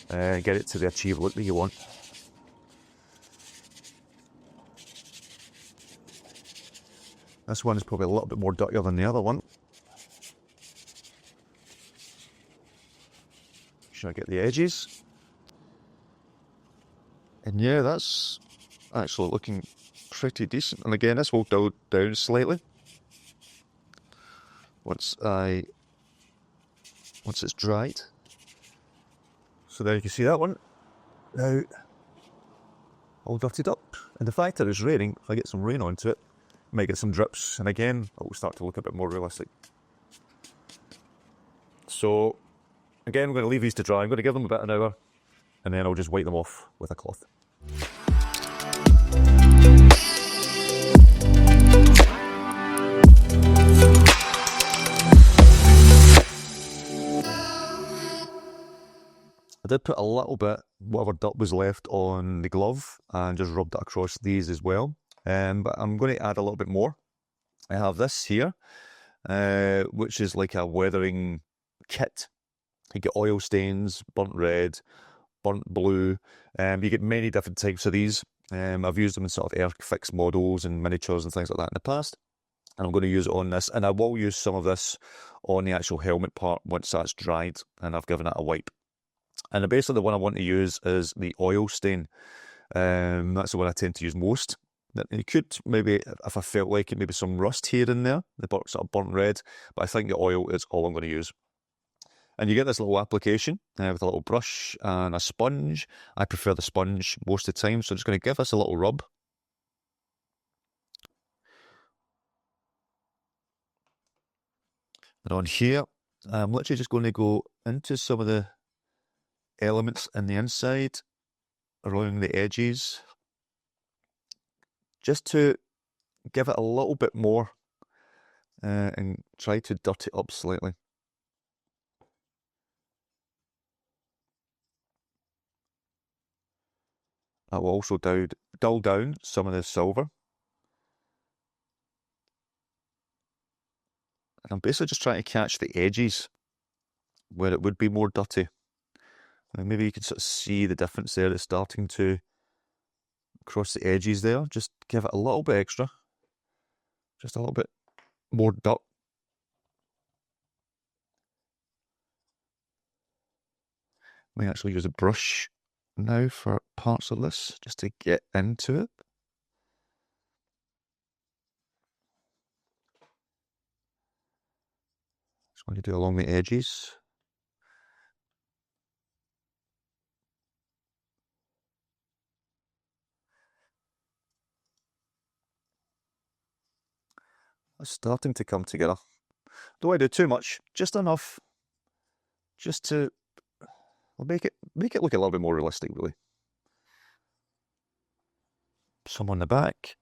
get it to the achieved look that you want. This one is probably a little bit more dirtier than the other one. Should I get the edges? And yeah, that's actually looking pretty decent. And again, this will dull down slightly once it's dried. So there you can see that one. Now, all dirtied up. And the fact that it's raining, if I get some rain onto it, might get some drips, and again, it will start to look a bit more realistic. So, again, I'm going to leave these to dry. I'm going to give them about an hour, and then I'll just wipe them off with a cloth. I did put a little bit, whatever dirt was left, on the glove, and just rubbed it across these as well. But I'm going to add a little bit more. I have this here, which is like a weathering kit. You get oil stains, burnt red, burnt blue. You get many different types of these. I've used them in sort of Airfix models and miniatures and things like that in the past. And I'm going to use it on this. And I will use some of this on the actual helmet part once that's dried and I've given it a wipe. And basically the one I want to use is the oil stain. That's the one I tend to use most. You could maybe, if I felt like it, maybe some rust here and there, the sort of burnt red, but I think the oil is all I'm going to use. And you get this little application with a little brush and a sponge. I prefer the sponge most of the time, so I'm just going to give this a little rub. And on here, I'm literally just going to go into some of the elements in the inside, around the edges, just to give it a little bit more and try to dirt it up slightly. I will also dull down some of the silver. And I'm basically just trying to catch the edges where it would be more dirty. And maybe you can sort of see the difference there. It's starting to cross the edges there. Just give it a little bit extra. Just a little bit more dirt. I may actually use a brush now for parts of this, just to get into it. Just going to do along the edges. It's starting to come together. Don't want to do too much, just enough, just to make it look a little bit more realistic, really. Some on the back.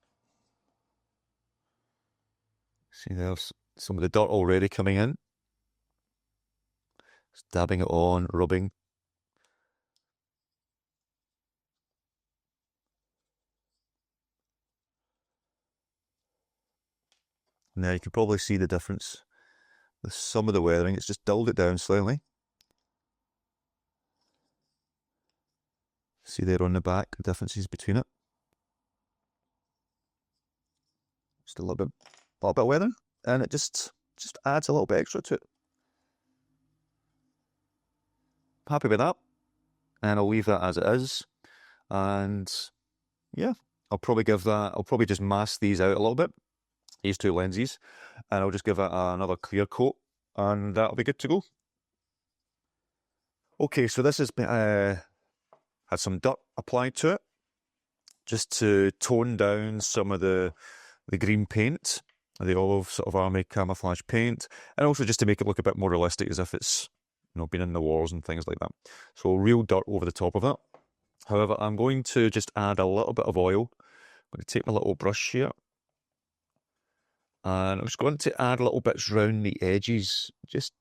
See, there's some of the dirt already coming in. Just dabbing it on, rubbing. Now you can probably see the difference with some of the weathering. It's just dulled it down slightly. See there on the back, the differences between it. Just a little bit of weathering, and it just adds a little bit extra to it. Happy with that, and I'll leave that as it is. And yeah, I'll probably just mask these out a little bit, these two lenses, and I'll just give it another clear coat, and that'll be good to go. Okay, so this has been, had some dirt applied to it, just to tone down some of the green paint, the olive sort of army camouflage paint, and also just to make it look a bit more realistic, as if it's, you know, been in the wars and things like that. So real dirt over the top of it. However, I'm going to just add a little bit of oil. I'm going to take my little brush here, and I'm just going to add little bits round the edges, just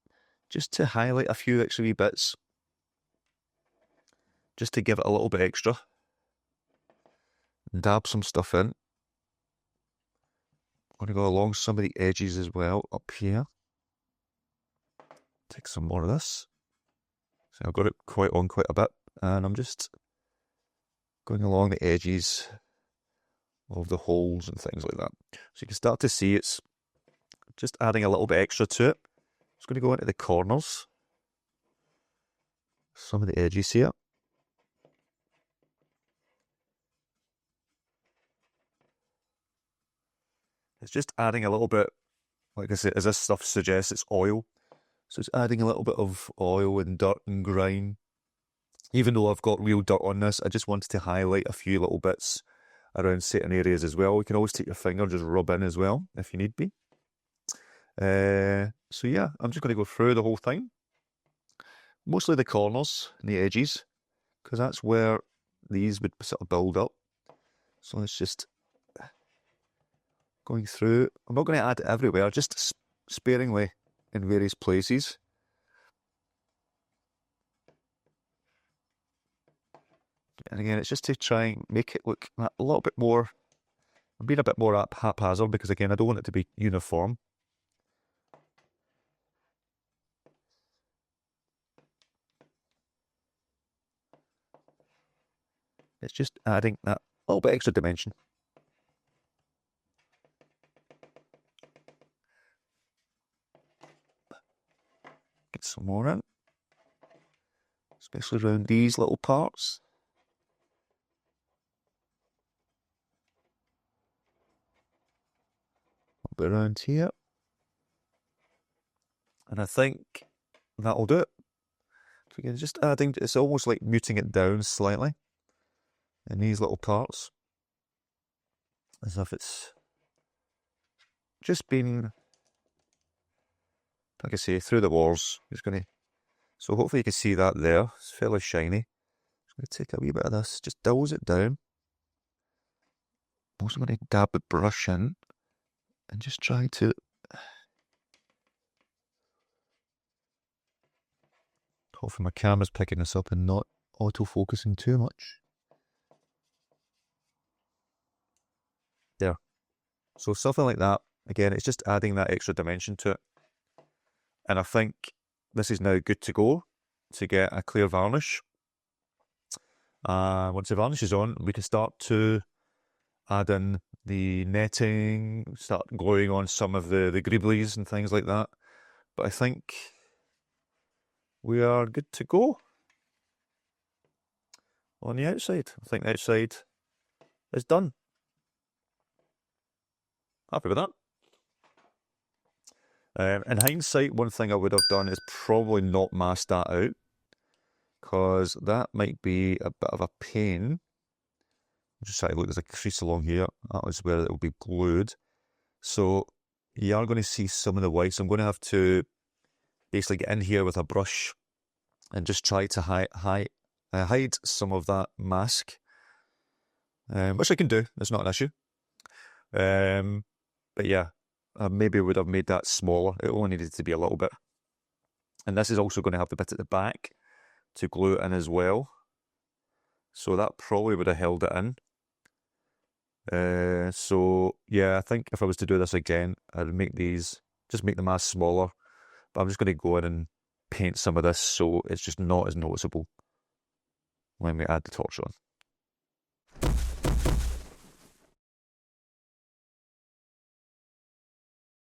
to highlight a few extra wee bits, just to give it a little bit extra. Dab some stuff in. I'm going to go along some of the edges as well, up here. Take some more of this. So I've got it quite a bit, and I'm just going along the edges of the holes and things like that. So you can start to see it's just adding a little bit extra to it. It's going to go into the corners, some of the edges here. It's just adding a little bit, like I said, as this stuff suggests, it's oil. So it's adding a little bit of oil and dirt and grime. Even though I've got real dirt on this, I just wanted to highlight a few little bits around certain areas as well. You can always take your finger, just rub in as well, if you need be. So yeah, I'm just going to go through the whole thing. Mostly the corners and the edges, because that's where these would sort of build up. So it's just going through. I'm not going to add it everywhere, just sparingly in various places. And again, it's just to try and make it look a little bit more. I'm being a bit more haphazard because, again, I don't want it to be uniform. It's just adding that little bit extra dimension. Get some more in, especially around these little parts. A bit around here. And I think that'll do it. So again, just adding, it's almost like muting it down slightly in these little parts, as if it's just been, like I say, through the wars. It's going to, so hopefully you can see that there. It's fairly shiny. Just going to take a wee bit of this, just dulls it down. I'm also going to dab the brush in and just try to hopefully my camera's picking this up and not auto-focusing too much. There. So something like that. Again, it's just adding that extra dimension to it. And I think this is now good to go to get a clear varnish. Once the varnish is on, we can start to add in the netting, start gluing on some of the greeblies and things like that. But I think we are good to go on the outside. I think the outside is done. Happy with that. In hindsight, one thing I would have done is probably not mask that out, because that might be a bit of a pain. I'm just trying to look, there's a crease along here. That was where it will be glued. So you are going to see some of the white. So I'm going to have to basically get in here with a brush and just try to hide some of that mask, which I can do. It's not an issue. But yeah, I maybe would have made that smaller. It only needed to be a little bit. And this is also going to have the bit at the back to glue it in as well. So that probably would have held it in. So yeah, I think if I was to do this again, I'd make these, just make the mask smaller. But I'm just going to go in and paint some of this so it's just not as noticeable when we add the torch on.